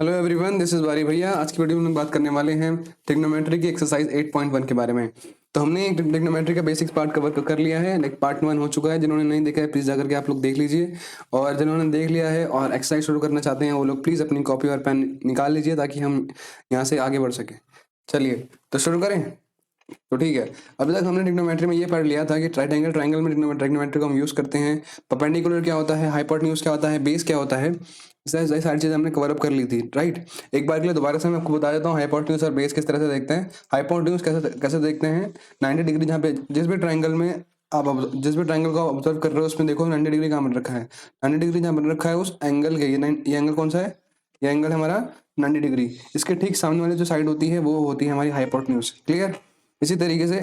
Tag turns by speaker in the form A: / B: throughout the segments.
A: Hello everyone, this is बारी भैया। आज की वीडियो में हम बात करने वाले हैं ट्रिग्नोमेट्री की एक्सरसाइज 8.1 के बारे में। तो हमने ट्रिग्नोमेट्री का बेसिक्स पार्ट कवर कर लिया है। लाइक पार्ट 1 हो चुका है। जिन्होंने नहीं देखा है प्लीज जाकर के आप लोग देख लीजिए, और जिन्होंने देख लिया है और एक्सरसाइज शुरू करना चाहते हैं वो लोग प्लीज अपनी कॉपी और पेन निकाल लीजिए ताकि हम यहाँ से आगे बढ़ सकें। चलिए तो शुरू करें। तो ठीक है, अभी तक हमने ट्रिग्नोमेट्री में ये पढ़ लिया था कि ट्राइंगल में ट्रिग्नोमेट्री को हम यूज करते हैं। परपेंडिकुलर क्या होता है, हाइपोटेन्यूज क्या होता है, बेस क्या होता है, सारी चीजें हमने कवर अप कर ली थी। राइट, एक बार के लिए दोबारा से मैं आपको बता देता हूँ हाइपोटेन्यूज और बेस किस तरह से देखते हैं। हाइपोटेन्यूज कैसे कैसे देखते हैं, 90 डिग्री, जहाँ पे जिस भी ट्राइंगल में आप जिस भी ट्राइंगल को ऑब्जर्व कर रहे हो उसमें देखो 90 डिग्री कहाँ बन रखा है। 90 डिग्री जहाँ बन रखा है उस एंगल के ये एंगल कौन सा है, ये एंगल हमारा 90 डिग्री। इसके ठीक सामने वाली जो साइड होती है वो होती है हमारी हाइपोटेन्यूज। क्लियर। इसी तरीके से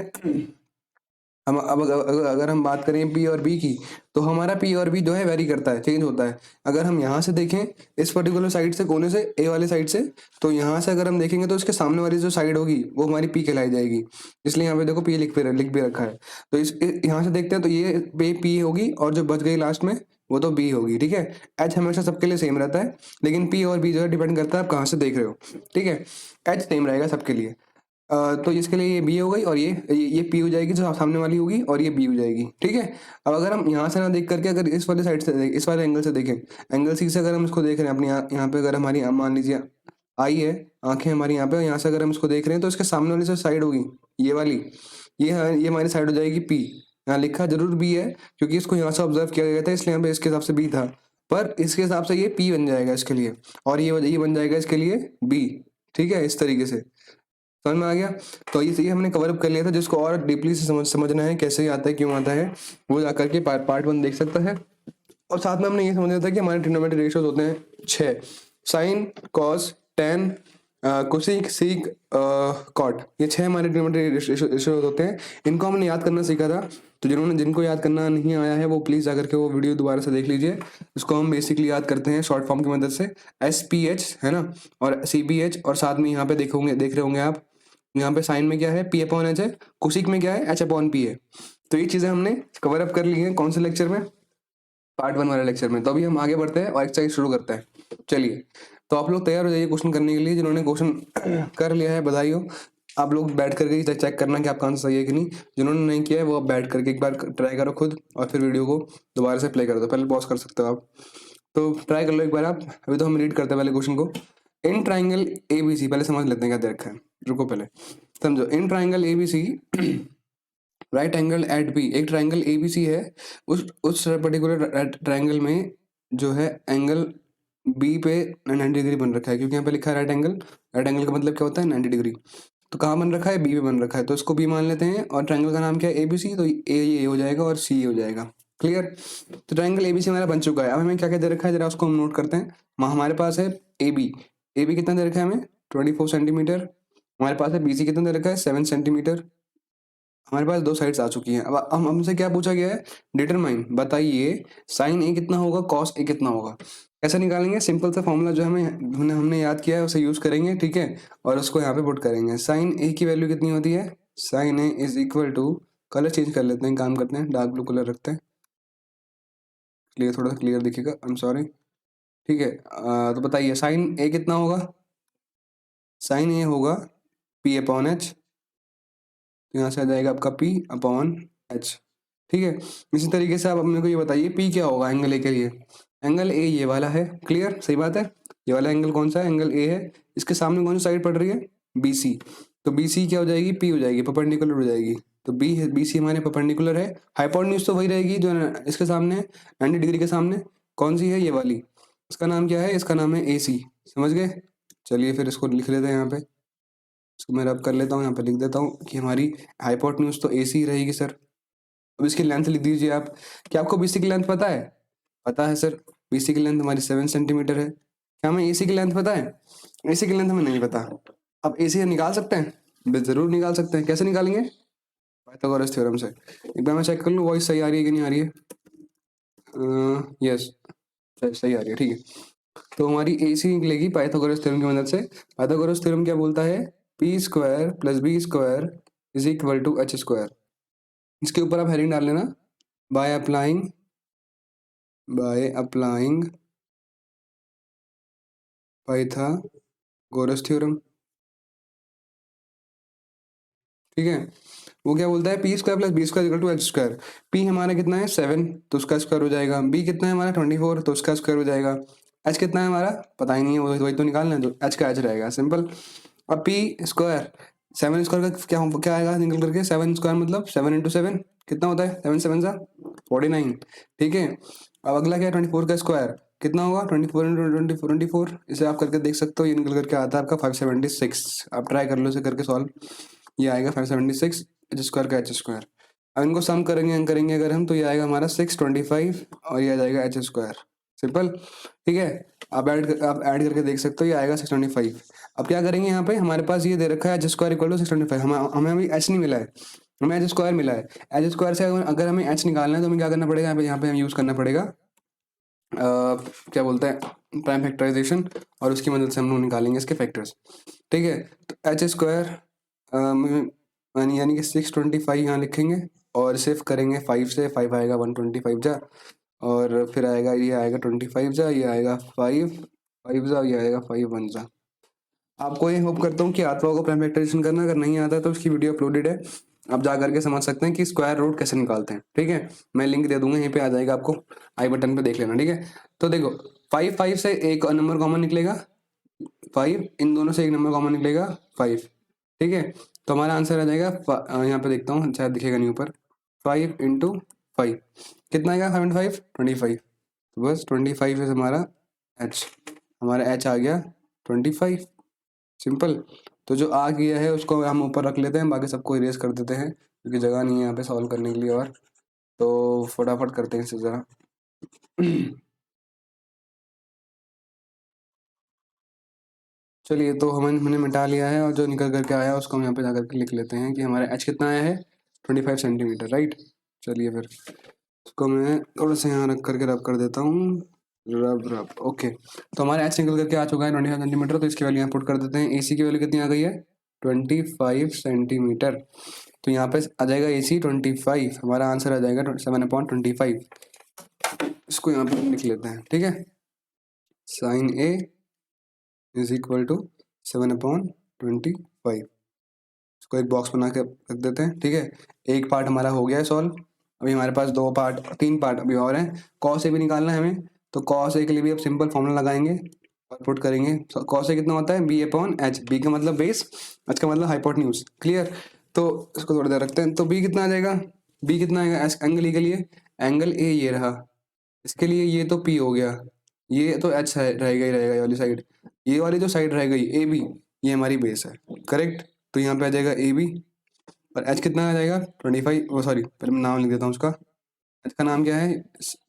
A: हम अब अगर हम बात करें पी और बी की, तो हमारा पी और बी जो है वेरी करता है, चेंज होता है। अगर हम यहाँ से देखें इस पर्टिकुलर साइड से, कोने से, ए वाले साइड से, तो यहाँ से अगर हम देखेंगे तो इसके सामने वाली जो साइड होगी वो हमारी पी कहलाई जाएगी। इसलिए यहाँ पे देखो पी लिख भी रखा है। तो यहाँ से देखते हैं तो ये पी होगी और जो बच गई लास्ट में वो तो बी होगी। ठीक है, एच हमेशा सबके लिए सेम रहता है, लेकिन पी और बी जो है डिपेंड करता है आप कहाँ से देख रहे हो। ठीक है, एच सेम रहेगा सबके लिए। तो इसके लिए ये बी हो गई और ये पी हो जाएगी जो सामने वाली होगी, और ये बी हो जाएगी। ठीक है, अब अगर हम यहाँ से ना देख करके अगर इस वाले साइड से इस वाले एंगल से देखें, एंगल सी से अगर हम इसको देख रहे हैं अपनी यहाँ पे, अगर हमारी मान लीजिए आई है, आंखें हमारी यहाँ पे, यहाँ से अगर हम इसको देख रहे हैं तो इसके सामने वाली जो साइड होगी ये वाली, ये हमारी साइड हो जाएगी पी। यहाँ लिखा जरूर बी है क्योंकि इसको यहाँ से ऑब्जर्व किया गया था, इसलिए यहाँ पे इसके हिसाब से बी था, पर इसके हिसाब से ये पी बन जाएगा इसके लिए, और ये बन जाएगा इसके लिए बी। ठीक है, इस तरीके से समझ में आ गया। तो ये हमने कवर अप कर लिया था। जिसको और डीपली से समझना है कैसे आता है, क्यों आता है, वो जाकर के पार्ट 1 देख सकता है। और साथ में हमने ये समझा था कि हमारे ट्रिग्नोमेट्री रेशियोज होते हैं 6: sine, cos, tan, cosec, sec, cot. ये 6 हमारे ट्रिग्नोमेट्री रेशियोज होते हैं। इनको हमने याद करना सीखा था। तो जिनको याद करना नहीं आया है वो प्लीज जाकर के वो वीडियो दोबारा से देख लीजिए। इसको हम बेसिकली याद करते हैं शॉर्ट फॉर्म की मदद से, SPH है ना, और CPH, और साथ में यहाँ पे देख रहे होंगे आप, यहाँ पे साइन में क्या है, P अपॉन H है, कोसिक में क्या है, H अपॉन P है। तो ये चीजें हमने कवर अप कर ली हैं। कौन से लेक्चर में, पार्ट 1 वाले लेक्चर में। तो अभी हम आगे बढ़ते हैं और एक्सरसाइज शुरू करते हैं। चलिए, तो आप लोग तैयार हो जाइए क्वेश्चन करने के लिए। जिन्होंने क्वेश्चन कर लिया है बधाई हो। आप लोग बैठ करके चेक करना कि आपका आंसर सही है कि नहीं। जिन्होंने नहीं किया है वो आप बैठ करके एक बार ट्राई करो खुद, और फिर वीडियो को दोबारा से प्ले कर दो। पहले पॉज कर सकते हो आप, तो ट्राई कर लो एक बार आप। अभी तो हम रीड करते हैं पहले क्वेश्चन को। इन ट्राइंगल ABC, पहले समझ लेते हैं क्या दे रखा है। रुको पहले समझो। In triangle ABC right angle at B, एक ट्राइंगल ABC है। उस पर्टिकुलर ट्राइंगल में जो है एंगल बी पे 90 डिग्री बन रखा है, क्योंकि यहाँ पे लिखा है राइट एंगल। राइट एंगल का मतलब क्या होता है, 90 डिग्री। तो कहाँ बन रखा है, बी पे बन रखा है, तो इसको बी मान लेते हैं। और ट्राइंगल का नाम क्या है, ABC, तो ये हो जाएगा और सी हो जाएगा। क्लियर। तो ट्राइंगल ABC हमारा बन चुका है। अब हमें क्या क्या दे रखा है जरा उसको हम नोट करते हैं। हमारे पास है AB कितना दे रखा है हमें, 24 सेंटीमीटर। हमारे पास है BC कितना दे रखा है, 7 सेंटीमीटर। हमारे पास 2 साइड्स आ चुकी हैं। अब हम हमसे क्या पूछा गया है, डिटरमाइन, बताइए साइन ए कितना होगा, कॉस ए कितना होगा। कैसे निकालेंगे, सिंपल सा फॉर्मूला जो हमने याद किया है उसे यूज करेंगे। ठीक है, और उसको यहाँ पे पुट करेंगे। साइन ए की वैल्यू कितनी होती है, sine A is equal to, colour change कर लेते हैं, काम करते हैं, डार्क ब्लू कलर रखते हैं, क्लियर, थोड़ा सा क्लियर दिखेगा, आई एम सॉरी। ठीक है, तो बताइए साइन ए कितना होगा, साइन ए होगा P अपॉन एच। तो यहाँ से आ जाएगा आपका P अपॉन एच। ठीक है, इसी तरीके से आप अपने को ये बताइए P क्या होगा एंगल ए के लिए। एंगल ए ये वाला है, क्लियर, सही बात है। ये वाला एंगल कौन सा है, एंगल ए है। इसके सामने कौन सी साइड पड़ रही है, BC। तो BC क्या हो जाएगी, P हो जाएगी, परपेंडिकुलर हो जाएगी। तो BC हमारे परपेंडिकुलर है। हाइपोटेन्यूज तो वही रहेगी जो इसके सामने है, 90 डिग्री के सामने। कौन सी है, ये वाली। इसका नाम क्या है, इसका नाम है AC। समझ गए। चलिए फिर इसको लिख लेते हैं यहाँ पे। इसको मैं रब कर लेता हूँ, यहाँ पे लिख देता हूँ कि हमारी हाइपोटेन्यूज तो AC ही रहेगी सर। अब इसकी लेंथ लिख दीजिए आप। क्या आपको BC की लेंथ पता है, पता है सर। BC की लेंथ हमारी 7 सेंटीमीटर है। क्या हमें AC की लेंथ पता है, AC की लेंथ हमें नहीं पता। अब AC निकाल सकते हैं, जरूर निकाल सकते हैं। कैसे निकालेंगे, पाइथागोरस थ्योरम से। एक बार मैं चेक कर लूँ वॉइस सही आ रही है कि नहीं आ रही है। यस, सही आ रही है, ठीक है। तो हमारी AC निकलेगी पाइथागोरस थ्योरम की मदद से। पाइथागोरस थ्योरम क्या बोलता है, P² + B² is equal to H²। इसके ऊपर आप हेडिंग डाल लेना, बाय अप्लाइंग पाइथागोरस थ्योरम। ठीक है, वो क्या बोलता है, P square plus B square equal to H square. P हमारा कितना है 7, तो उसका स्क्वायर हो जाएगा। बी कितना है हमारा 24, तो उसका स्क्वायर हो जाएगा। एच कितना है हमारा पता ही नहीं है, वही तो निकालना है, तो एच का एच रहेगा, सिंपल। अब पी स्क्वायर, 7 स्क्वायर का क्या आएगा निकल करके, 7 स्क्वायर मतलब 7 × 7 कितना होता है, 7 7 जा 49। ठीक है, अब अगला क्या है 24 का स्क्वायर कितना होगा, 24 × 24, इसे आप करके देख सकते हो, ये निकल करके आता है आपका 576। आप ट्राई कर लो इसे करके सॉल्व, ये आएगा 576 एच स्क्वायर का एच स्क्वायर। अब इनको सम करेंगे अगर हम, तो ये आएगा हमारा 625 और ये आ जाएगा एच स्क्वायर, सिंपल। ठीक है, आप ऐड करके देख सकते हो, ये आएगा 625। अब क्या करेंगे, यहाँ पे हमारे पास ये दे रखा है एच स्क्वायर इक्वल टू 625, हमें अभी एच नहीं मिला है, हमें एच स्क्वायर मिला है। एच स्क्वायर से अगर हमें एच निकालना है तो हमें क्या करना पड़ेगा, यहाँ पे हमें यूज़ करना पड़ेगा क्या बोलते हैं, प्राइम फैक्टराइजेशन, और उसकी मदद से हम लोग निकालेंगे इसके फैक्टर्स। ठीक है, तो एच स्क्वायर यानी कि 625 यहाँ लिखेंगे, और सिर्फ करेंगे 5 से, 5 आएगा 125 जा, और फिर आएगा ये आएगा 25 जा, ये आएगा 5 5 जा, ये आएगा 5 1 जा। आपको ये होप करता हूँ कि आता होगा प्राइम फैक्टराइजेशन करना, अगर नहीं आता तो उसकी वीडियो अपलोडेड है, आप जा करके समझ सकते हैं कि स्क्वायर रूट कैसे निकालते हैं। ठीक है, मैं लिंक दे दूंगा, यहीं पे आ जाएगा, आपको आई बटन पे देख लेना। ठीक है, तो देखो 5 5 से एक नंबर कॉमन निकलेगा 5, इन दोनों से एक नंबर कॉमन निकलेगा 5। ठीक है, तो हमारा आंसर आ जाएगा यहाँ पे देखता हूँ, शायद दिखेगा नहीं ऊपर, 5 × 5 कितना आएगा, 5 × 5 25, तो बस 25 है हमारा एच, हमारा एच आ गया 25, सिंपल। तो जो आ गया है उसको हम ऊपर रख लेते हैं, बाकी सबको इरेज कर देते हैं, क्योंकि जगह नहीं है यहाँ पे सॉल्व करने के लिए, और तो फटाफट करते हैं इसे ज़रा। चलिए, तो हमने मिटा लिया है, और जो निकल करके आया उसको हम यहाँ पे जाकर के लिख लेते हैं कि हमारा एच कितना आया है 25 सेंटीमीटर, राइट। चलिए फिर उसको मैं थोड़ा सा यहाँ रख करके रब कर देता हूँ, रब रब, ओके। तो हमारा एच निकल करके आ चुका है 25 सेंटीमीटर, तो इसकी वैल्यू यहाँ पुट कर देते हैं। ए सी की वैल्यू कितनी आ गई है 25 सेंटीमीटर, तो यहाँ पे आ जाएगा ए सी 25, हमारा आंसर आ जाएगा 7/25। इसको यहाँ पे लिख लेते हैं, ठीक है, sine A is equal to 7/25। इसको एक बॉक्स बना के रख देते हैं। ठीक है, एक पार्ट हमारा हो गया है सॉल्व, अभी हमारे पास 3 पार्ट अभी और हैं। कॉस ए भी निकालना है हमें, तो कॉस ए के लिए भी अब सिंपल फॉर्मूला लगाएंगे और पुट करेंगे। कॉस ए कितना होता है B/H, बी का मतलब बेस, एच का मतलब हाइपोटेन्यूज, क्लियर। तो इसको थोड़ी देर रखते हैं, तो बी कितना आ जाएगा, बी कितना आएगा एंगल ए के लिए, एंगल ए ये रहा, इसके लिए ये तो पी हो गया, ये तो एच रहेगा ही रहेगा, ये वाली साइड, ये वाली जो साइड रह गई ए बी, ये हमारी बेस है, करेक्ट। तो यहाँ पे आ जाएगा ए बी, और एच कितना आ जाएगा 25, वो सॉरी पहले मैं नाम लिख देता हूँ उसका। एच का नाम क्या है,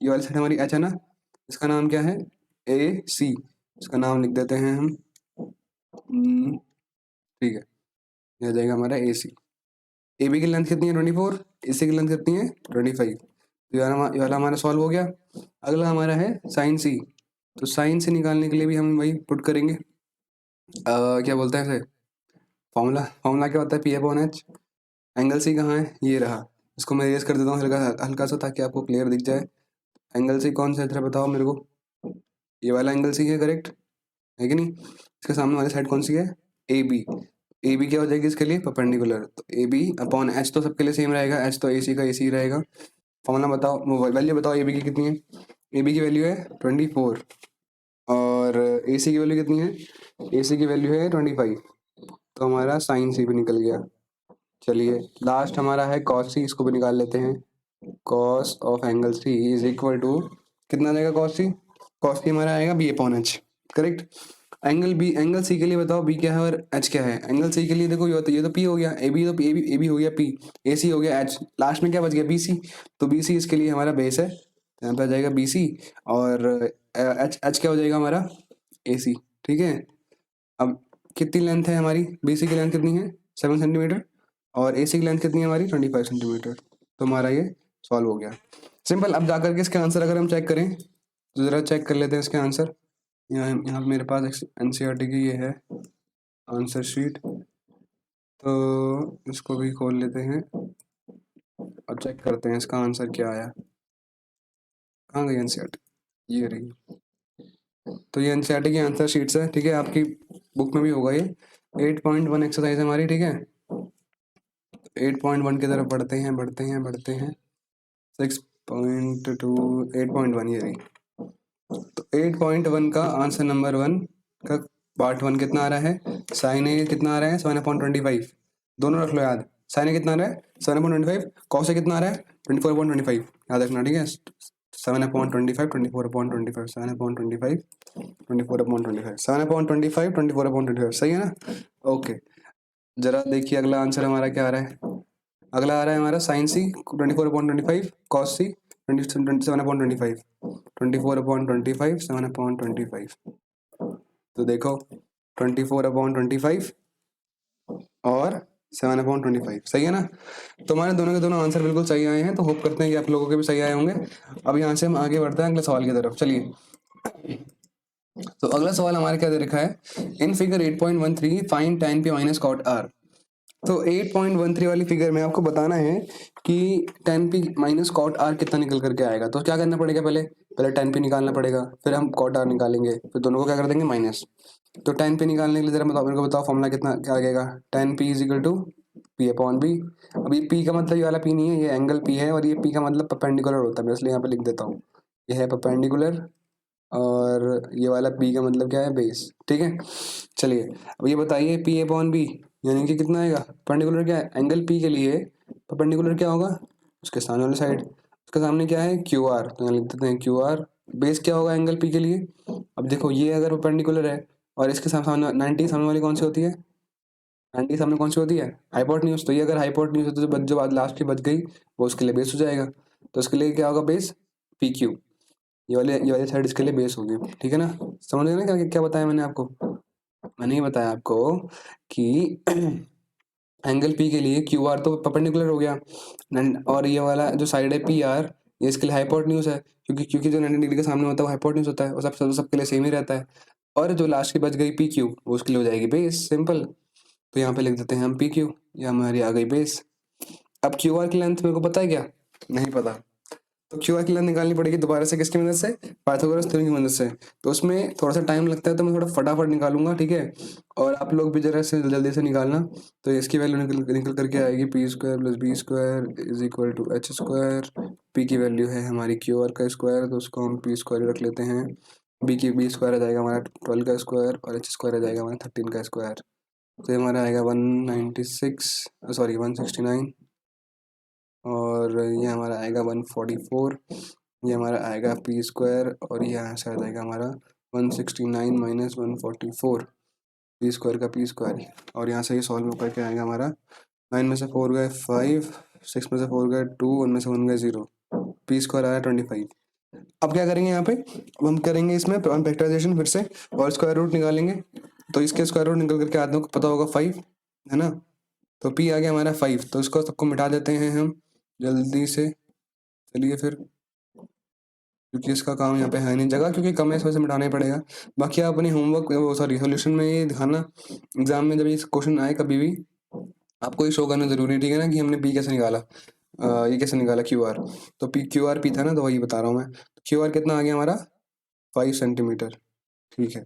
A: ये वाली साइड हमारी एच है ना, इसका नाम क्या है ए सी, इसका नाम लिख देते हैं हम। ठीक है, ये आ जाएगा हमारा ए सी। ए बी की लेंथ कितनी है 24, ए सी की लेंथ कितनी है 25। तो ये वाला हमारा सॉल्व हो गया। अगला हमारा है साइन सी, तो साइन से निकालने के लिए भी हम वही पुट करेंगे, क्या बोलते हैं इसे, फॉर्मूला फॉर्मूला क्या होता है P/H। एंगल सी कहाँ है, ये रहा, इसको मैं रेस कर देता हूँ हल्का हल्का सा, ताकि आपको क्लियर दिख जाए। एंगल सी कौन सा है, जरा बताओ मेरे को, ये वाला एंगल सी है, करेक्ट है कि नहीं। इसके सामने वाली साइड कौन सी है, ए बी। ए बी क्या हो जाएगी इसके लिए परपेंडिकुलर, तो ए बी अपॉन एच तो सबके लिए सेम रहेगा, एच तो ए सी का ए सी रहेगा। फॉर्मूला बताओ, वैल्यू बताओ ए बी की कितनी है, ए बी की वैल्यू है 24, और ए सी की वैल्यू कितनी है, ए सी की वैल्यू है 25, तो हमारा साइन सी भी निकल गया। चलिए लास्ट हमारा है कॉस सी, इसको भी निकाल लेते हैं। Cos of angle C is equal to कितना जाएगा, कॉस सी हमारा आएगा B/H, correct. Angle B, angle C के लिए बताओ बी क्या है और एच क्या है। एंगल सी के लिए देखो ये तो पी हो गया, ए बी, तो ए बी हो गया पी, ए सी हो गया एच, लास्ट में क्या बच गया बी सी, तो बी सी इसके लिए हमारा बेस है, तो यहाँ पे आ जाएगा बी सी, और एच एच क्या हो जाएगा हमारा ए सी। ठीक है, अब कितनी लेंथ है हमारी, बी सी की लेंथ कितनी है 7 सेंटीमीटर, और ए सी की लेंथ कितनी है हमारी 25 सेंटीमीटर, तो हमारा ये सॉल्व हो गया, सिंपल। अब जाकर के इसके आंसर अगर हम चेक करें, तो ज़रा चेक कर लेते हैं इसके आंसर। यहाँ मेरे पास एनसीईआरटी की ये है आंसर शीट, तो इसको भी खोल लेते हैं और चेक करते हैं इसका आंसर क्या आया। कहाँ गई एनसीईआरटी, ये रही। तो ये एनसीईआरटी की आंसर शीट्स है, ठीक है, आपकी बुक में भी होगा ये। 8.1 एक्सरसाइज हमारी, ठीक है। 8.1 की तरफ बढ़ते हैं बढ़ते हैं बढ़ते हैं। 6.2 8.1 ये रही। तो 8.1 का आंसर नंबर 1 का पार्ट 1 कितना आ रहा है? साइन ए कितना आ रहा है? 7/25। दोनों रख लो याद। साइन ए कितना आ रहा है? 7/25। कॉस ए कितना आ रहा है? 24/25। याद रखना, ठीक है। 7/25 24/25 7/25 24/25 7/25 24/25 सही है ना? ओके, जरा देखिए अगला आंसर हमारा क्या आ रहा है। अगला आ रहा है हमारा साइन सी 24/25, कॉस सी 7/25 24/25 7/25। तो देखो 24/25 और 7/25 सही है ना? तो हमारे दोनों के दोनों आंसर बिल्कुल सही आए हैं, तो होप करते हैं कि आप लोगों के भी सही आए होंगे। अब यहाँ से हम आगे बढ़ते हैं अगले सवाल की तरफ, चलिए। तो अगला सवाल हमारा क्या दे रखा है? In figure 8.13 find tan p minus cot R. तो 8.13 वाली फिगर में आपको बताना है कि tan p minus cot R कितना निकल करके आएगा। तो क्या करना पड़ेगा? पहले पहले tan p निकालना पड़ेगा, फिर हम कॉट आर निकालेंगे, फिर दोनों को क्या कर देंगे माइनस। तो tan p निकालने के लिए जरा बताओ, मेरे को बताओ फॉर्मूला कितना क्या आएगा? tan p is equal to p upon b। अब ये p का मतलब ये वाला p नहीं है, ये एंगल p है, और ये p का मतलब परपेंडिकुलर होता है, मैं इसलिए यहाँ पे लिख देता हूँ। ये है परपेंडिकुलर, और ये वाला p का मतलब क्या है? बेस, ठीक है। चलिए अब ये बताइए p अपॉन b यानी कि कितना आएगा? परपेंडिकुलर क्या है? एंगल p के लिए परपेंडिकुलर क्या होगा? उसके सामने वाली साइड, उसके सामने क्या है? क्यू आर, तो यहाँ लिख देते हैं क्यू आर। बेस क्या होगा एंगल p के लिए? अब देखो ये अगर परपेंडिकुलर है और इसके सामने 90 सामने वाली कौन सी होती है? 90 सामने कौन सी होती है? हाइपोटेन्यूज। तो ये अगर हाइपोटेन्यूज है तो जो बाद लास्ट की बच गई वो उसके लिए बेस हो जाएगा। तो उसके लिए क्या होगा? Base P Q. ये वाली साइड इसके लिए बेस होगी, ठीक है ना? समझ गए ना क्या क्या बताया मैंने आपको? मैंने ये बताया आपको कि एंगल पी के लिए क्यू आर तो परपेंडिकुलर हो गया, और ये वाला जो साइड है पी आर, ये इसके लिए हाइपोटेन्यूज है, क्योंकि क्योंकि जो 90 डिग्री के सामने होता है वो हाइपोटेन्यूज होता है, और सबके लिए सेम ही रहता है। और जो लास्ट की बच गई पी क्यू वो उसके लिए हो जाएगी बेस, सिंपल। तो यहाँ पे लिख देते हैं हम पी क्यू, ये हमारी आ गई बेस। अब क्यू आर की लेंथ मेरे को पता है क्या? नहीं पता। तो क्यू आर की लेंथ निकालनी पड़ेगी दोबारा से, किसकी मदद से? पाइथागोरस थ्योरम की मदद से। तो उसमें थोड़ा सा टाइम लगता है, तो मैं थोड़ा फटाफट निकालूंगा, ठीक है। और आप लोग भी जरा से जल्दी से निकालना। तो इसकी वैल्यू निकल करके आएगी P square plus B square is equal to H square. पी की वैल्यू है हमारी क्यू आर का स्क्वायर, तो उसको हम पी स्क्वायर रख लेते हैं। बी स्क्वायर आ जाएगा हमारा 12 का स्क्वायर, और एच स्क्वायर आ जाएगा हमारा 13 का स्क्वायर। तो ये हमारा आएगा 196, सॉरी 169, और ये हमारा आएगा 144। ये हमारा आएगा पी स्क्वायर, और ये यहाँ से आ जाएगा हमारा 169 माइनस 144, पी स्क्वायर का पी स्क्वायर। और यहाँ से ये सॉल्व करके आएगा हमारा 9 में से 4 गए 5, 6 में से 4 गए 2, 1 में से 1 गए 0, पी स्क्वायर आया 25। अब क्या करेंगे यहाँ पे? अब हम करेंगे इसमें फैक्टराइजेशन फिर से, और स्क्वायर रूट निकालेंगे। तो इसके स्क्वायर रूट निकल करके आदमी को पता होगा 5 है ना? तो पी आ गया हमारा 5, तो इसको सबको मिटा देते हैं हम जल्दी से। चलिए फिर, क्योंकि इसका काम यहाँ पे है नहीं जगह, क्योंकि कम है इस वजह से मिटाना ही पड़ेगा। बाकी आप अपनी होमवर्क वो सॉरी सोल्यूशन में ये दिखाना, एग्जाम में जब ये क्वेश्चन आए कभी भी आपको ये शो करना जरूरी है, ठीक है ना, कि हमने पी कैसे निकाला, ये कैसे निकाला क्यू आर। तो पी क्यू आर पी था ना, तो वही बता रहा हूँ मैं। क्यू आर कितना आ गया हमारा? 5 सेंटीमीटर, ठीक है।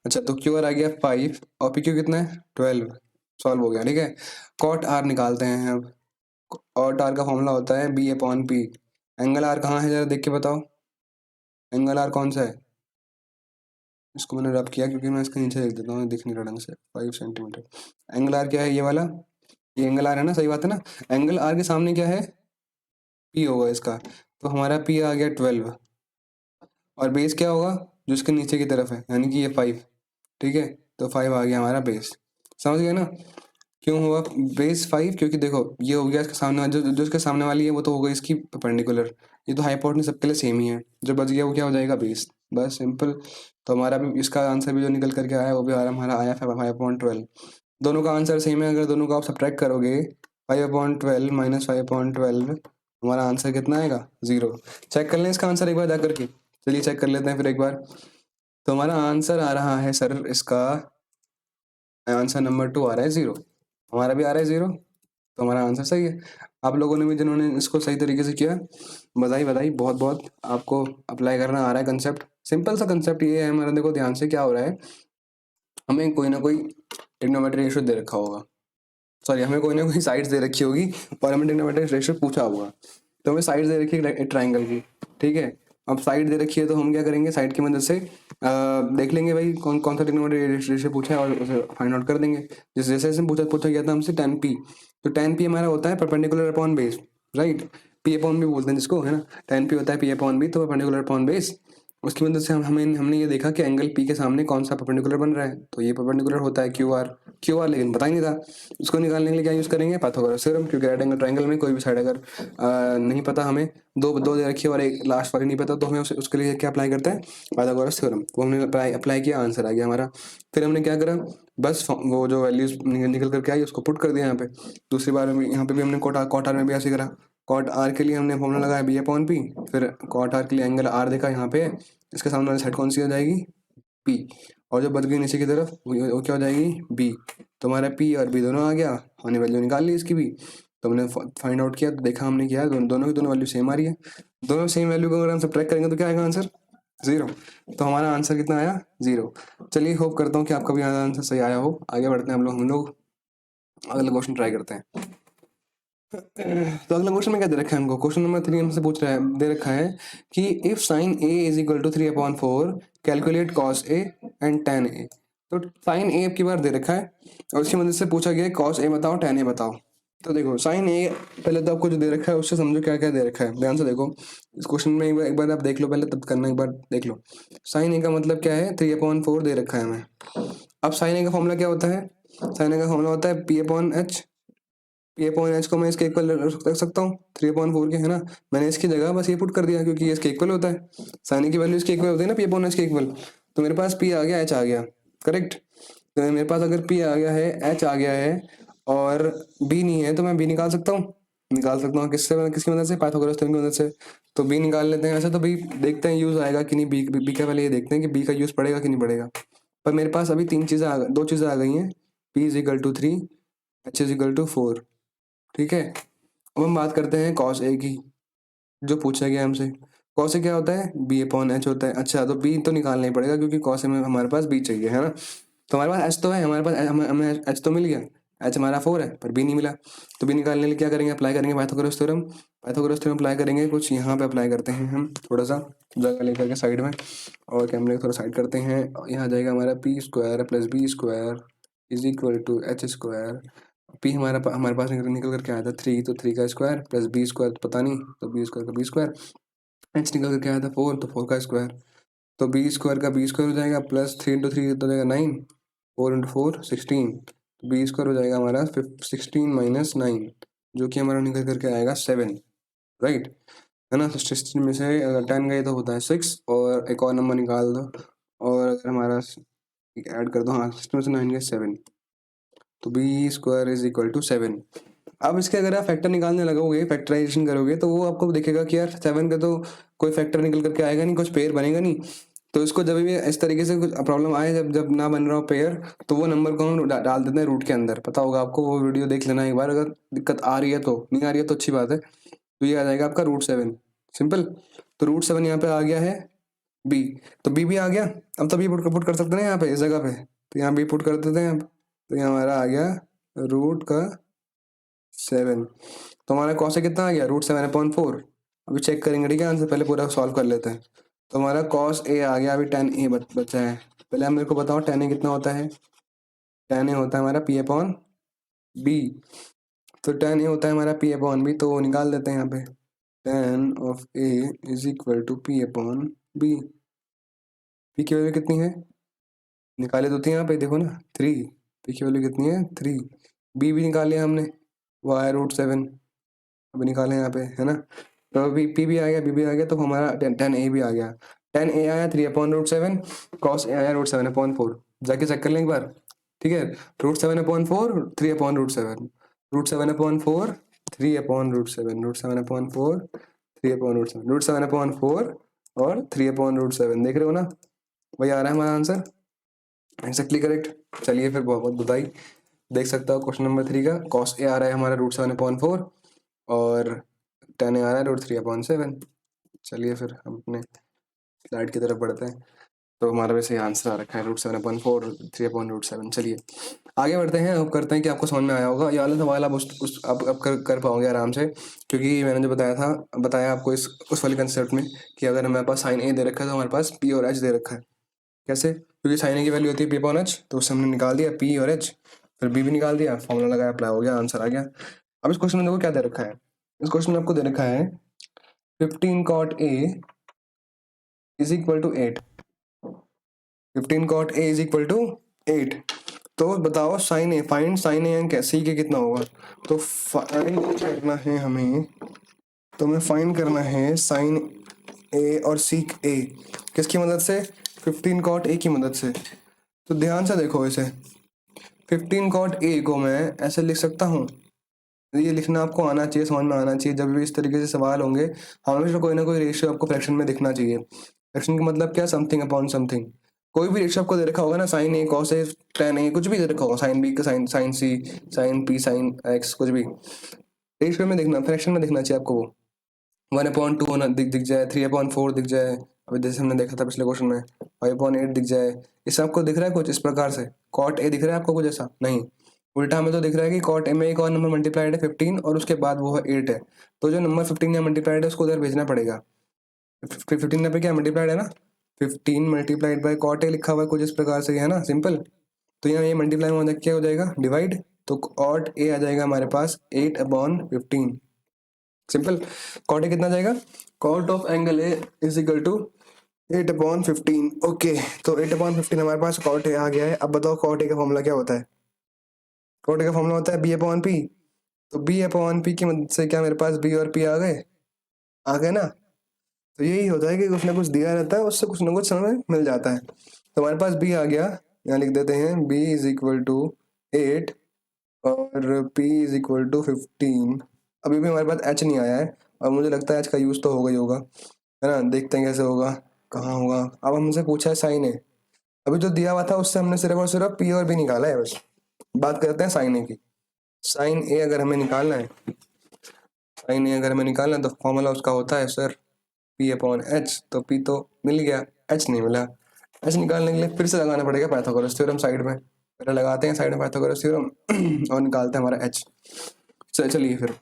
A: अच्छा, तो क्यू आर आ गया 5 और पी क्यू कितना है? 12। सॉल्व हो गया, ठीक है। कॉट आर निकालते हैं अब। कॉट आर का फॉर्मूला होता है B upon P. Angle R कहाँ है जरा देख के बताओ, एंगल आर कौन सा है? इसको मैंने रब किया क्योंकि मैं इसके नीचे लिख देता हूँ, दिख नहीं रहा ढंग से। 5 सेंटीमीटर। एंगल आर क्या है? ये वाला, ये एंगल आर है ना, सही बात है ना? एंगल आर के सामने क्या है? पी होगा इसका। तो हमारा पी आ गया 12, और बेस क्या होगा? जो इसके नीचे की तरफ है, यानी कि ये 5, ठीक है। तो 5 आ गया हमारा बेस, समझ गए ना? क्यों हुआ बेस 5? क्योंकि देखो ये हो गया इसके सामने, जो इसके सामने वाली है वो तो हो गई इसकी परपेंडिकुलर, ये तो हाइपोटेन्यूज सबके लिए सेम ही है, जो बच गया वो क्या हो जाएगा? बेस, बस सिंपल। तो हमारा भी इसका आंसर भी जो निकल करके आया वो भी हमारा आया 5/12। दोनों का आंसर सेम है, अगर दोनों का आप सब्ट्रैक्ट करोगे 5/12 माइनस 5/12, हमारा आंसर कितना आएगा? 0। चेक कर लें इसका आंसर एक बार जा करके, चलिए चेक कर लेते हैं फिर एक बार। तो हमारा आंसर आ रहा है सर, इसका आंसर नंबर 2 आ रहा है 0, हमारा भी आ रहा है 0। तो हमारा आंसर सही है। आप लोगों ने भी जिन्होंने इसको सही तरीके से किया, बधाई बधाई, बहुत बहुत आपको अप्लाई करना आ रहा है कंसेप्ट, सिंपल सा कंसेप्ट ये है हमारा, देखो ध्यान से क्या हो रहा है, हमें कोई ना कोई ट्रिग्नोमेट्री रेशियो दे रखा होगा, सॉरी हमें कोई ना कोई साइड्स दे रखी होगी और हमें ट्रिग्नोमेट्री रेशियो पूछा होगा। तो हमें साइड्स दे रखी है एक ट्राइंगल की, ठीक है। अब साइड दे रखी है तो हम क्या करेंगे, साइड की मदद से देख लेंगे भाई कौन कौन सा ट्रिग्नोमेट्री रेशियो पूछा है और उसे फाइंड आउट कर देंगे। जैसे जैसे पूछा पूछा गया था हमसे tan p, तो tan p हमारा होता है perpendicular upon base, right. p upon B बोलते हैं जिसको, है ना। tan p होता है p अपॉन बी, तो परपेंडिकुलर अपॉन बेस। उसकी मदद से हमने ये देखा कि एंगल p के सामने कौन सा परपेंडिकुलर बन रहा है, तो ये परपेंडिकुलर होता है क्यू आर, लेकिन पता ही नहीं था। उसको निकालने के लिए क्या यूज करेंगे, पाइथागोरस थ्योरम, क्योंकि राइट एंगल ट्रायंगल में कोई भी साइड अगर नहीं पता हमें, दो दो दे रखी है और एक लास्ट वाली नहीं पता, तो हमें उसके लिए क्या अप्लाई करते हैं, पाइथागोरस थ्योरम। वो हमने अप्लाई किया, आंसर आ गया हमारा। फिर हमने क्या करा, बस वो जो वैल्यूज निकल करके आई उसको पुट कर दिया यहाँ पे। दूसरी बार में यहाँ पे भी हमने कॉट आर में भी ऐसे करा। कॉट आर के लिए हमने फॉर्मूला लगाया बी अपॉन पी, फिर कॉट आर के लिए एंगल आर देखा यहाँ पे, इसके सामने वाली साइड कौन सी हो जाएगी, पी, और जो बच गई नीचे की तरफ वो क्या हो जाएगी, बी। तो हमारा पी और बी दोनों आ गया, हमने वैल्यू निकाल ली इसकी भी। तो हमने फाइंड आउट किया, तो देखा हमने किया दोनों की दोनों वैल्यू सेम आ रही है। दोनों सेम वैल्यू को अगर हम सब्ट्रैक्ट करेंगे तो क्या आएगा आंसर, 0। तो हमारा आंसर कितना आया, 0। चलिए होप करता हूँ कि आपका भी आंसर सही आया हो। आगे बढ़ते हैं हम लोग अगला क्वेश्चन ट्राई करते हैं। तो अगला क्वेश्चन में क्या दे रखा है हमको, क्वेश्चन नंबर 3 हमसे पूछ रहा है, दे रखा है कि if sine A is equal to 3/4 calculate cos A and tan A. तो साइन ए की बार दे रखा है और उसकी मदद से पूछा गया कॉस ए बताओ tan ए बताओ। तो देखो साइन ए, पहले तो आपको जो दे रखा है उससे समझो क्या क्या दे रखा है, ध्यान से देखो इस क्वेश्चन में एक बार आप देख लो, पहले तब करना, एक बार देख लो। साइन ए का मतलब क्या है, 3/4 दे रखा है हमें। अब साइन ए का फॉर्मूला क्या होता है, साइन ए का फॉर्मूला होता है p/h। p/h को मैं इसके इक्वल रख सकता हूँ 3/4 के, है ना। मैंने इसकी जगह बस ये पुट कर दिया क्योंकि ये इसके इक्वल होता है, साइन की वैल्यू इसके इक्वल होती है ना p/h के इक्वल। तो मेरे पास p आ गया, h आ गया, करेक्ट। तो मेरे पास अगर p आ गया है, h आ गया है और b नहीं है, तो मैं b निकाल सकता हूँ किससे, किसकी मदद से, पाइथागोरस थ्योरम की मदद से। तो b निकाल लेते हैं ऐसे, तो b देखते हैं यूज आएगा कि नहीं, b का पहले ये देखते हैं कि b का यूज पड़ेगा कि नहीं पड़ेगा। पर मेरे पास अभी दो चीज़ें आ गई हैं, p is equal to 3, h is equal to 4, ठीक है। अब हम बात करते हैं कॉस ए की, जो पूछा गया हमसे। कॉस ए क्या होता है, b/h होता है। अच्छा, तो b तो निकालना ही पड़ेगा क्योंकि कॉस ए में हमारे पास b चाहिए, है ना। तो हमारे पास h तो है, हमारे पास हमें h तो मिल गया, h हमारा 4 है पर b नहीं मिला। तो b निकालने के लिए क्या करेंगे, अप्लाई करेंगे Pythagoras theorem. Pythagoras theorem apply करेंगे, कुछ यहाँ पे अप्लाई करते हैं हम, थोड़ा सा जगह लेकर के साइड में, और कैमरे को थोड़ा साइड करते हैं। यहाँ आ जाएगा हमारा p² + b² is equal to h²। p हमारे पास निकल करके आया था 3, तो 3 का स्क्वायर प्लस b² तो पता नहीं, तो b² का b²। h निकल करके आया था 4, तो 4 का स्क्वायर, तो b² का b² हो जाएगा, प्लस 3 × 3 तो हो जाएगा 9, 4 × 4 16, तो b² हो जाएगा हमारा 16 - 9, जो कि हमारा निकल करके आएगा 7, राइट, है ना। तो 16 में से अगर 10 गए तो होता है 6, और एक और नंबर निकाल दो, और अगर हमारा ऐड कर दो, हाँ 16 में से 9 गए 7, तो b² इज इक्वल टू 7। अब इसके अगर आप फैक्टर निकालने लगोगे, फैक्टराइजेशन करोगे, तो वो आपको दिखेगा कि यार 7 का तो कोई फैक्टर निकल करके आएगा नहीं, कुछ पेयर बनेगा नहीं। तो इसको जब भी इस तरीके से कुछ प्रॉब्लम आए, जब जब ना बन रहा हो पेयर, तो वो नंबर को हम डाल देते हैं रूट के अंदर। पता होगा आपको, वो वीडियो देख लेना एक बार, अगर दिक्कत आ रही है तो, नहीं आ रही है तो अच्छी बात है। तो ये आ जाएगा आपका √7, सिंपल। तो √7 यहाँ पे आ गया है बी, तो बी भी आ गया। अब तभी पुट कर सकते हैं यहाँ पे, इस जगह पे, तो यहाँ बी पुट कर देते हैं। तो यहाँ हमारा आ गया √7। तो हमारा कॉस कितना आ गया, √7/4। अभी चेक करेंगे, ठीक है, आंसर पहले पूरा सॉल्व कर लेते हैं। तो हमारा कॉस ए आ गया, अभी tan ए बचा है। पहले आप मेरे को बताओ tan ए कितना होता है। tan ए होता है हमारा p/b। तो tan ए होता है हमारा p/b, तो वो निकाल देते हैं यहाँ पे, tan of a is equal to p/b। p की वैल्यू कितनी है, निकाले तो थी यहाँ पे, देखो ना 3, p की वैल्यू कितनी है 3। b भी निकाल लिया हमने, वो आया √7, अभी निकाले यहाँ पे, है ना। तो अभी p भी आ गया, b भी आ गया, तो हमारा tan a भी आ गया। tan a आया 3/√7, cos a आया √7/4। जाके चेक कर लें एक बार, ठीक है। √7/4 3/√7, √7/4 3/√7, √7/4 3/√7, √7/4 और 3/√7, देख रहे हो ना, वही आ रहा है हमारा आंसर, एक्जेक्टली करेक्ट। चलिए फिर बहुत बहुत बधाई। देख सकते हो क्वेश्चन नंबर 3 का कॉस ए आ रहा है हमारा √7/4 और tan ए आ रहा है √3/7। चलिए फिर हम अपने राइट की तरफ बढ़ते हैं तो हमारा वैसे आंसर आ रखा है √7/4 3/√7। चलिए आगे बढ़ते हैं। अब करते हैं कि आपको समझ में आया होगा ये वाला सवाल। आप उस आप कर पाओगे आराम से, क्योंकि मैंने जो बताया आपको उस वाले कंसेप्ट में कि अगर हमारे पास साइन ए दे रखा है तो हमारे पास पी और एच दे रखा है। कैसे? क्योंकि साइन ए की वैल्यू होती है p/h, तो उससे हमने निकाल दिया p और h, फिर b भी निकाल दिया, फॉर्मूला लगाया, अप्लाई हो गया, आंसर आ गया। अब इस क्वेश्चन में देखो क्या दे रखा है। इस क्वेश्चन में आपको दे रखा है 15 cot a is equal to 8। 15 cot a is equal to 8। तो बताओ sine A, find sine A and C के कितना होगा। तो फाइंड करना है हमें, तो हमें फाइंड करना है साइन ए और सीक ए किसकी मदद से? 15 cot a की मदद से। तो ध्यान से देखो इसे, 15 cot a को मैं ऐसे लिख सकता हूँ। ये लिखना आपको आना चाहिए, समझ में आना चाहिए। जब भी इस तरीके से सवाल होंगे हमेशा कोई ना कोई रेशियो आपको फ्रैक्शन में दिखना चाहिए। फ्रैक्शन का मतलब क्या? Something upon something. कोई भी रेशियो आपको दे रखा होगा ना, sign A cos A tan ए, कुछ भी दे रखा होगा, साइन बी का साइन सी, साइन पी, साइन एक्स, कुछ भी रेशियो में दिखना, फ्रैक्शन में दिखना चाहिए आपको। वो 1/2 होना दिख जाए, 3/4 दिख जाए, अभी जैसे हमने देखा था पिछले क्वेश्चन में 5/8 दिख जाए। इससे आपको दिख रहा है कुछ इस प्रकार से? कॉट ए दिख रहा है आपको कुछ ऐसा? नहीं, उल्टा हमें तो दिख रहा है कि कॉट ए में एक और नंबर मल्टीप्लाइड है 15 और उसके बाद वो है 8 है। तो जो नंबर 15 यहाँ मल्टीप्लाइड है उसको उधर भेजना पड़ेगा। 15 यहाँ पे क्या मल्टीप्लाइड है ना, 15 मल्टीप्लाइड बाय कॉट ए लिखा हुआ है कुछ इस प्रकार से, है ना, सिंपल। तो यहाँ ये मल्टीप्लाई में क्या हो जाएगा? डिवाइड। तो कॉट ए आ जाएगा हमारे पास 8/15, सिंपल। कॉट ए कितना जाएगा? Cot of angle A is equal to 8/15। Okay, तो 8/15 हमारे पास कॉट ए आ गया है। अब बताओ कॉट ए का फॉर्मूला क्या होता है? कॉट ए का फॉर्मूला होता है b/p। तो b/p की मदद से क्या मेरे पास b और p आ गए ना। तो यही होता है कि कुछ ना कुछ दिया रहता है, उससे कुछ ना कुछ समय मिल जाता है। तो हमारे पास b आ गया, यहाँ लिख देते हैं b इज इक्वल टू 8 और p इज इक्वल टू 15। अभी भी हमारे पास h नहीं आया है और मुझे लगता है h का यूज तो होगा ही होगा, है ना। देखते हैं कैसे होगा, कहाँ होगा। अब हमसे पूछा है साइन ए, अभी जो दिया हुआ था उससे हमने सिर्फ और सिर्फ p और b निकाला है बस। बात करते हैं साइन ए की। साइन ए अगर हमें निकालना है, तो फॉर्मूला उसका होता है सर p/h। तो p तो मिल गया, h नहीं मिला। h निकालने के लिए फिर से लगाना पड़ेगा पाइथागोरस थ्योरम साइड में। पहले लगाते हैं साइड में पाइथागोरस थ्योरम और निकालते हैं हमारा h। चलिए फिर,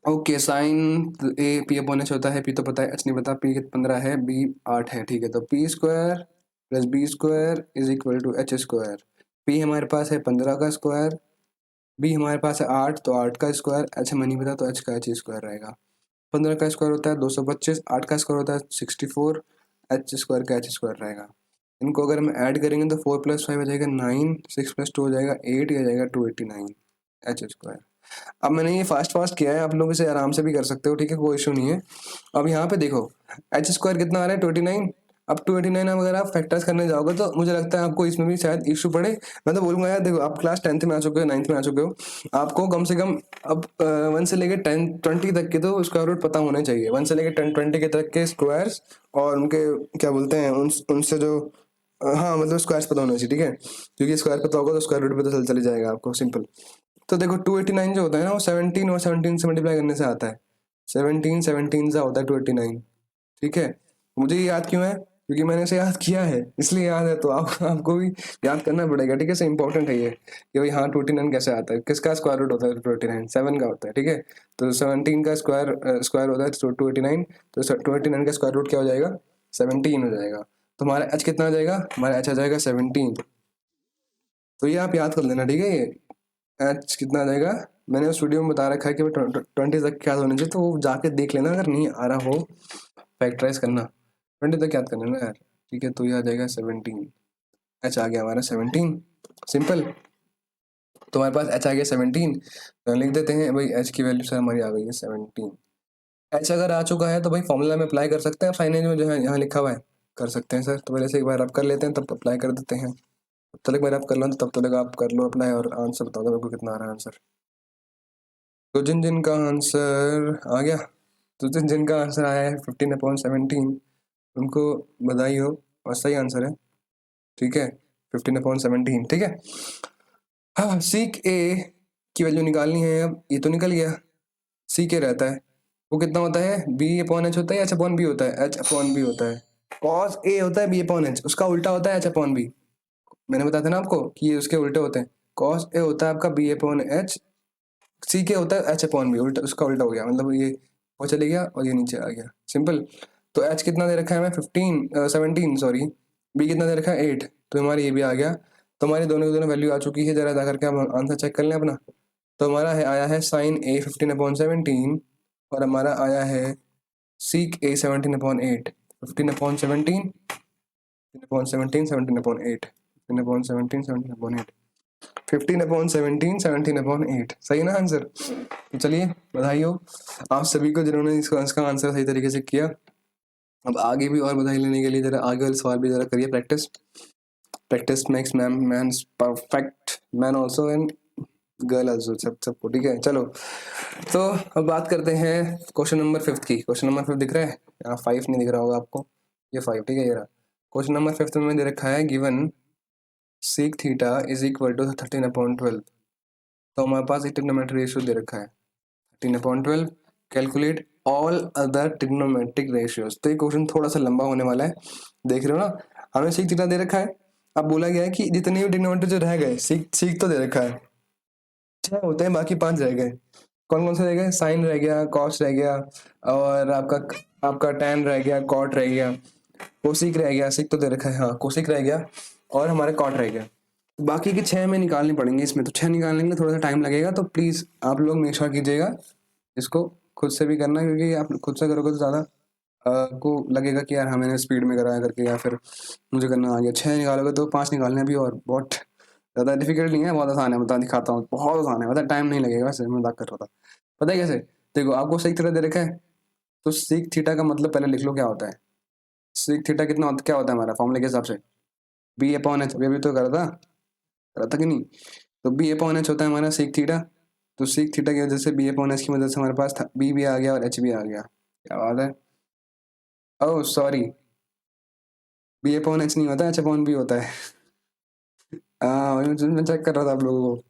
A: ओके, साइन ए p/h होता है, p तो पता है, h नहीं पता। p 15 है, b 8 है, ठीक है। तो p square plus b square is equal to h square. p हमारे पास है 15 का स्क्वायर, b हमारे पास है 8, तो 8 का स्क्वायर, h हमें नहीं पता तो h का h स्क्वायर रहेगा। 15 का स्क्वायर होता है 225, 8 का स्क्वायर होता है 64, h स्क्वायर का h स्क्वायर रहेगा। इनको अगर हम ऐड करेंगे तो 4 + 5 हो जाएगा 9, 6 + 2 हो जाएगा 8, ये जाएगा 289 h स्क्वायर। अब मैंने ये फास्ट किया है, आप लोग इसे आराम से भी कर सकते हो, ठीक है, कोई इशू नहीं है। अब यहाँ पे देखो h स्क्वायर कितना आ रहा है 29। अब 289 अगर आप फैक्टर्स करने जाओगे तो मुझे लगता है आपको इसमें भी शायद इशू पड़े। मैं तो बोलूंगा यार, देखो आप क्लास 10th में आ चुके हो, 9th में आ चुके हो, आपको कम से कम अब 1 से लेके 10 20 तक के तो स्क्वायर रूट पता होने चाहिए। 1 से लेके 10 20 के तक के स्क्वायर्स और उनके क्या बोलते हैं उनसे जो हाँ मतलब स्क्वायर्स पता होना चाहिए, ठीक है, क्योंकि स्क्वायर पता होगा तो स्क्वायर रूट पता चल जाएगा आपको, सिंपल। तो देखो 289 जो होता है ना, वो 17 और 17 से मल्टीप्लाई करने से आता है। 17 से होता है 289, ठीक है। मुझे ये याद क्यों है? क्योंकि मैंने इसे याद किया है, इसलिए याद है। तो आपको भी याद करना पड़ेगा, ठीक है। से इंपॉर्टेंट है ये कि भाई हाँ 289 कैसे आता है, किसका स्क्वायर रूट होता है 289, 7 का होता है, ठीक है। तो 17 का स्क्वायर होता है 289, तो 289 का स्क्वायर रूट क्या हो जाएगा? 17 हो जाएगा। तो हमारा h कितना आ जाएगा? हमारा h आ जाएगा 17। तो ये आप याद कर लेना, ठीक है। ये एच कितना आ जाएगा, मैंने उस वीडियो में बता रखा है कि 20 तक याद होने चाहिए, तो वो जाके देख लेना अगर नहीं आ रहा हो, फैक्टराइज करना, 20 तक याद कर लेना यार, ठीक है। तो ये आ जाएगा 17, एच आ गया हमारा 17, सिंपल। तो हमारे पास एच आ गया 17, तो लिख देते हैं भाई एच की वैल्यू सर हमारी आ गई है 17। एच अगर आ चुका है तो भाई फॉर्मूला में अप्लाई कर सकते हैं, फाइनल में जो है यहाँ लिखा हुआ है कर सकते हैं सर। तो पहले से एक बार आप कर लेते हैं तब अप्लाई कर देते हैं। तब तक बार आप कर लो, तब तक आप कर लो अप्लाई और आंसर बता दो मेरे को कितना आ रहा है आंसर। तो जिन का आंसर आ गया, तो जिनका आंसर आया है 15/17, उनको बधाई हो और सही आंसर है, ठीक है, 15/17, ठीक है। हाँ, सीक ए की वैल्यू निकालनी है। अब ये तो निकल गया, सीक ए रहता है वो कितना होता है, b/h होता है या h/b होता है? h/b होता है, कॉस ए होता है बी अपॉन एच, उसका उल्टा होता है एच अपॉन बी। मैंने बताया था ना आपको कि ये उसके उल्टे होते हैं। कॉस ए होता है आपका बी अपॉन एच, सी के होता है एच अपॉन बी, उल्टा उसका उल्टा हो गया, मतलब ये वो चले गया और ये नीचे आ गया, सिंपल। तो एच कितना दे रखा है हमें 17 सॉरी, बी कितना दे रखा है 8, तो हमारा ये भी आ गया। तो हमारी दोनों की दोनों वैल्यू आ चुकी है, जरा जा करके हम आंसर चेक कर लें अपना। तो हमारा है आया है साइन ए 15/17, और हमारा आया है सीक ए 17/8। 15/17, 15/17, 17/8, 15/17, 17/8, 15/17, 17/8, सही ना आंसर। तो चलिए बधाई हो आप सभी को जिन्होंने इसका आंसर सही तरीके से किया। अब आगे भी और बधाई लेने के लिए जरा आगे वाले सवाल भी जरा करिए practice. Practice makes man perfect, man also and girl also, सबको ठीक है। चलो तो अब बात करते हैं क्वेश्चन नंबर 5 की। क्वेश्चन नंबर 5 दिख रहा है यहाँ, 5 नहीं दिख रहा होगा आपको, ये 5 ठीक है। ये रहा क्वेश्चन नंबर 5 में दे रखा है given sec theta is equal to 13/12। तो हमारे पास एक ट्रिग्नोमेट्रिक रेशियो दे रखा है 13/12, calculate all other trigonometric ratios. तो ये क्वेश्चन थोड़ा सा लंबा होने वाला है, देख रहे हो ना। हमें सीक थीटा दे रखा है, अब बोला गया है कि जितने भी ट्रिग्नोमेट्री जो रह गए, सीक सीक तो दे रखा है 6 होते हैं, बाकी 5 रह गए। कौन कौन से रह गए? साइन रह गया, कॉस रह गया, और आपका आपका टैन रह गया, कॉट रह गया, कोसिक रह गया, सिक तो दे रखा है हाँ, कोसिक रह गया, और हमारे कॉट रह गया। बाकी के 6 में निकालने पड़ेंगे, इसमें तो 6 निकालने के लिए थोड़ा सा टाइम लगेगा, तो प्लीज़ आप लोग मेक श्योर कीजिएगा इसको खुद से भी करना, क्योंकि आप खुद से करोगे तो ज़्यादा को लगेगा कि यार हाँ मैंने स्पीड में कराया करके, या फिर मुझे करना आ गया। 6 निकालोगे तो 5 निकालने भी, और बहुत ज़्यादा डिफिकल्ट नहीं है, बहुत आसान है, बता दिखाता हूँ, बहुत आसान है, मतलब टाइम नहीं लगेगा, वैसे मैं मजाक कर रहा था। पता है कैसे? देखो आपको सीक थीटा दे रखा है, तो सीक थीटा का मतलब पहले लिख लो क्या होता है। सीक थीटा कितना होता, क्या होता है हमारा फॉर्मूले के हिसाब से, बी अपॉन एच, अभी तो करा था कि नहीं। तो बी अपॉन एच होता है हमारा सीक थीटा। तो सीक थीटा की वजह से बी अपॉन एच की मदद से हमारे पास बी भी आ गया और एच भी आ गया, क्या बात है। Oh sorry, B upon H नहीं होता, एच अपॉन बी होता है। हाँ मैं चेक कर रहा था आप लोगों को,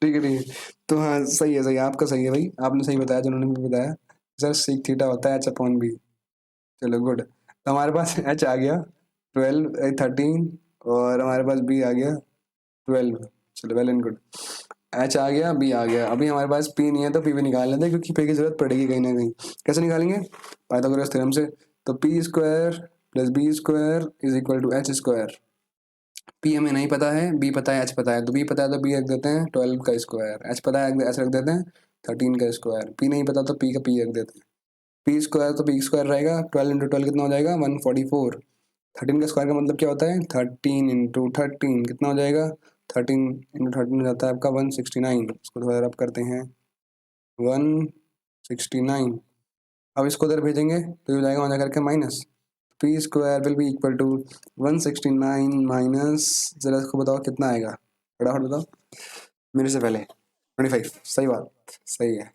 A: ठीक है ठीक है। तो हाँ सही है, आपका सही है भाई, आपने सही बताया, जिन्होंने भी बताया सर सीक थीटा होता है एच अपॉन बी। चलो गुड, तो हमारे पास एच आ गया 13, और हमारे पास बी आ गया 12। चलो वेल एंड गुड, एच आ गया, बी आ गया। अभी हमारे पास पी नहीं है, तो पी भी निकाल लेते हैं, क्योंकि पी की जरूरत पड़ेगी कहीं ना कहीं। कैसे निकालेंगे? पाइथागोरस थ्योरम से। तो P square plus B square is equal to H square. P हमें नहीं पता है, बी पता है, एच पता है, तो बी पता है तो बी रख देते हैं 12 का स्क्वायर, एच पता है एच रख देते हैं 13 का स्क्वायर, पी नहीं पता तो पी का पी रख देते हैं। पी स्क्वायर तो पी स्क्वायर रहेगा, 12 × 12 कितना हो जाएगा 144। 13 का स्क्वायर का मतलब क्या होता है 13 × 13 कितना हो जाएगा, 13 × 13 हो जाता है आपका 169। इसको थोड़ा रब करते हैं 169। अब इसको उधर भेजेंगे तो ये हो जाएगा वहाँ जा करके minus, P square will be equal to 169 minus, जरा इसको बताओ कितना आएगा, फटाफट बताओ मेरे से पहले। 25, सही बात, सही है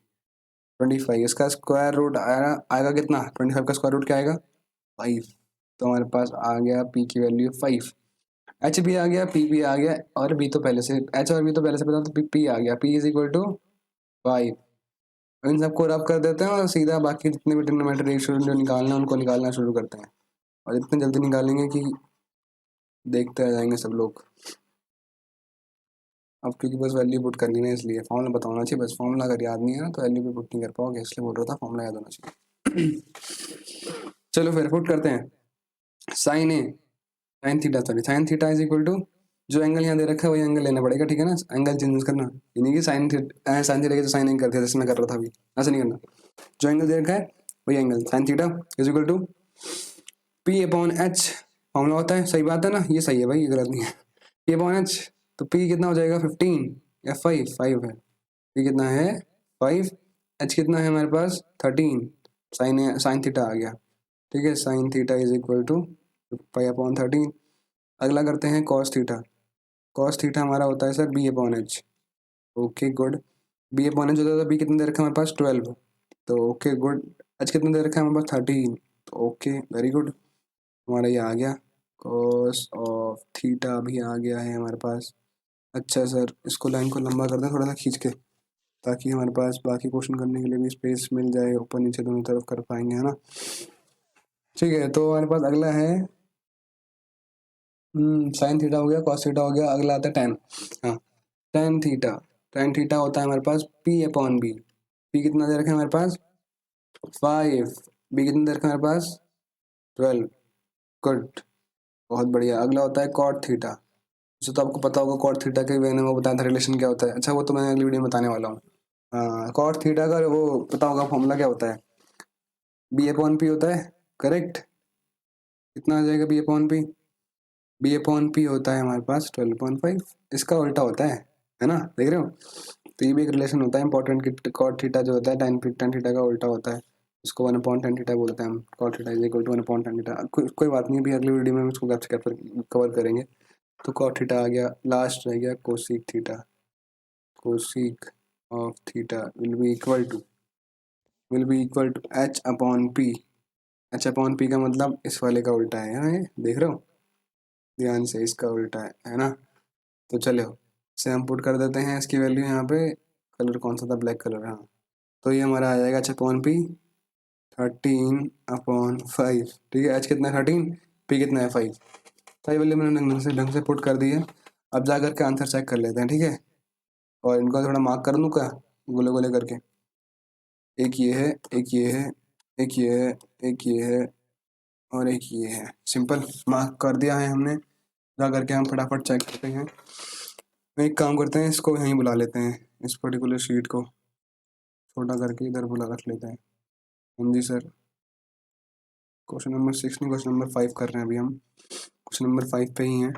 A: 25। इसका स्क्वायर रूट आएगा कितना, 25 का स्क्वायर रूट क्या आएगा 5। तो हमारे पास आ गया पी की वैल्यू 5, एच भी आ गया, पी भी आ गया, और बी तो पहले से, एच और बी तो पहले से पता, तो पी आ गया, पी इज इक्वल टू 5। इन सबको रब कर देते हैं और सीधा बाकी जितने भी ट्रिग्नोमेट्रिक रेशियो जो निकालना है उनको निकालना शुरू करते हैं, और इतने जल्दी निकालेंगे कि देखते रह जाएंगे सब लोग। अब क्योंकि बस वैल्यू पुट करनी है, इसलिए फॉर्मूला बताना चाहिए, बस फॉर्मूला अगर याद नहीं है ना तो वैल्यू भी पुट नहीं कर पाओगे, इसलिए बोल रहा था फॉर्मूला याद होना चाहिए। चलो फिर पुट करते हैं। Sine A sine theta, sorry sine theta is equal to, जो एंगल यहाँ दे रखा है वही एंगल लेना पड़ेगा, ठीक है ना, एंगल चेंज करना, यानी कि साइन थीटा की तो साइन एंगल करते जैसे मैं कर रहा था अभी, ऐसे नहीं करना। जो एंगल दे रखा है वही angle, sine theta is equal to P upon H, formula होता है, सही बात है ना, ये सही है भाई, ये गलत नहीं है। पी अपॉन एच, तो पी कितना हो जाएगा 15 या 5 है, पी कितना है 5, एच कितना है हमारे पास 13, साइन थीटा आ गया, ठीक है, sine theta is equal to 5/13। अगला करते हैं कॉस थीटा, कॉस थीटा हमारा होता है sir B upon H, okay good, B upon H होता है, तो बी कितना दे रखा है हमारे पास 12, तो ओके गुड, एच कितना दे रखा है हमारे पास 13, तो ओके वेरी गुड, हमारा ये आ गया, कॉस ऑफ थीटा भी आ गया है हमारे पास। अच्छा सर इसको लाइन को लंबा कर दें थोड़ा सा खींच के, ताकि हमारे पास बाकी क्वेश्चन करने के लिए भी स्पेस मिल जाए, ऊपर नीचे दोनों तरफ कर पाएंगे, है ना। ठीक है, तो हमारे पास अगला है साइन थीटा हो गया, कॉस थीटा हो गया, अगला आता है टेन। हाँ, टेन थीटा। टेन थीटा होता है हमारे पास पी अपॉन बी। पी कितना दे रखा है हमारे पास? 5। बी कितना दे रखा है हमारे पास? 12। गुड, बहुत बढ़िया। अगला होता है कॉट थीटा। वैसे तो आपको पता होगा कॉट थीटा के, मैंने वो बताया था रिलेशन क्या होता है। अच्छा, वो तो मैं अगली वीडियो में बताने वाला हूँ। हाँ, कॉट थीटा का वो पता होगा फॉर्मूला क्या होता है? बी अपॉन पी होता है, करेक्ट। कितना आ जाएगा B upon P? B upon P होता है हमारे पास 12.5। इसका उल्टा होता है ना, देख रहे हो? तो ये भी एक रिलेशन होता है इंपॉर्टेंट कि कॉट थीटा जो होता है टेन थीटा का उल्टा होता है। इसको 1/tan थीटा बोलते हैं हम। Cot theta is equal to 1/tan theta. कोई बात नहीं, अभी अगली वीडियो में हम इसको कवर करेंगे। तो कॉट थीटा आ गया, लास्ट रह गया cosec theta. Cosec of theta will be equal to H upon P. H upon P का मतलब इस वाले का उल्टा है, हाँ, ये देख रहे हो ध्यान से, इसका उल्टा है ना। तो चलो इसे हम पुट कर देते हैं, इसकी वैल्यू यहाँ पे। कलर कौन सा था? ब्लैक कलर, हाँ। तो ये हमारा आ जाएगा एच अपॉन पी 13/5। ठीक है, एच कितना है 13, पी कितना है 5। सही वैल्यू मैंने ढंग से पुट कर दी है। अब जा करके आंसर चेक कर लेते हैं, ठीक है। और इनको थोड़ा मार्क कर दूँ क्या, गोले गोले करके? एक ये है, एक ये है, एक ये है, एक ये है, और एक ये है। सिंपल मार्क कर दिया है हमने। जा करके हम फटाफट चेक करते हैं। एक काम करते हैं, इसको यहीं बुला लेते हैं, इस पर्टिकुलर शीट को छोटा करके इधर बुला रख लेते हैं। हाँ जी सर। क्वेश्चन नंबर 6 नहीं, क्वेश्चन नंबर 5 कर रहे हैं अभी हम। क्वेश्चन नंबर 5 पे ही हैं।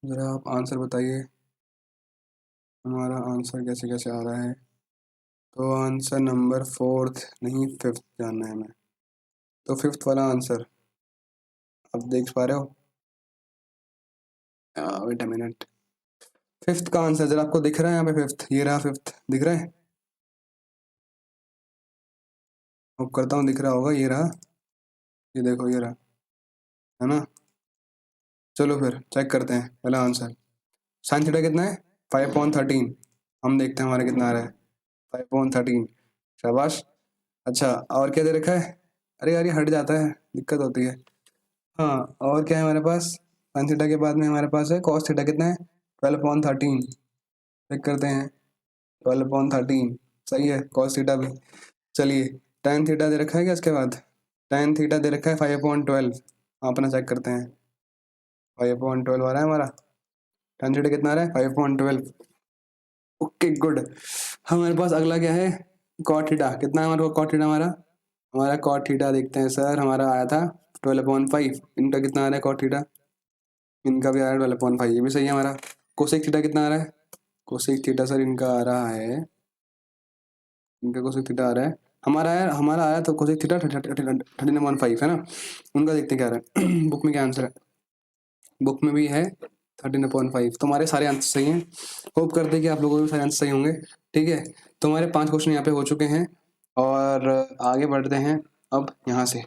A: ज़रा आप आंसर बताइए, हमारा आंसर कैसे कैसे आ रहा है। तो आंसर नंबर 4th नहीं, 5th जानना है हमें। तो 5th वाला आंसर आप देख पा रहे हो? Wait a minute. 5th का आंसर जरा आपको दिख रहा है यहाँ पे? 5th, ये रहा 5th, दिख रहा है? अब करता हूँ, दिख रहा होगा, ये रहा। ये देखो, ये रहा, है ना। चलो फिर चेक करते हैं पहला आंसर। साइन थीटा कितना है? 5/13। हम देखते हैं हमारा कितना आ रहा है। 5/13। शाबाश। अच्छा, और क्या दे रखा है? अरे यार, ये हट जाता है, दिक्कत होती है। हाँ, और क्या है हमारे पास? साइन थीटा के बाद में हमारे पास है कॉस थीटा कितना है? 12/13। चेक करते हैं। 12/13 सही है, कॉस थीटा भी। चलिए, tan थीटा दे रखा है क्या इसके बाद? tan थीटा दे रखा है 5/12। अपना चेक करते हैं। 5/12 आ रहा है हमारा। tan थीटा कितना आ रहा है? 5/12। Okay, good. हमारे पास अगला क्या है? कॉट थीटा कितना है हमारा? कॉट थीटा हमारा कॉट थीटा देखते हैं सर। हमारा आया था 12/5। इनका कितना आ रहा है कॉट थीटा? इनका भी आ रहा है 12/5, ये भी सही है हमारा। कोसेक थीटा कितना आ रहा है? कोसेक थीटा सर इनका आ रहा है, इनका कोसेक थीटा आ रहा है। हमारा आया तो कोसेक थीटा 13/5 है ना। उनका देखते हैं क्या आ रहा है। बुक में क्या आंसर है? बुक में भी है 13/5। तो हमारे सारे आंसर सही हैं। होप करते हैं कि आप लोगों के भी सारे आंसर सही होंगे। ठीक है, तो हमारे 5 क्वेश्चन यहाँ पे हो चुके हैं, और आगे बढ़ते हैं अब यहाँ से।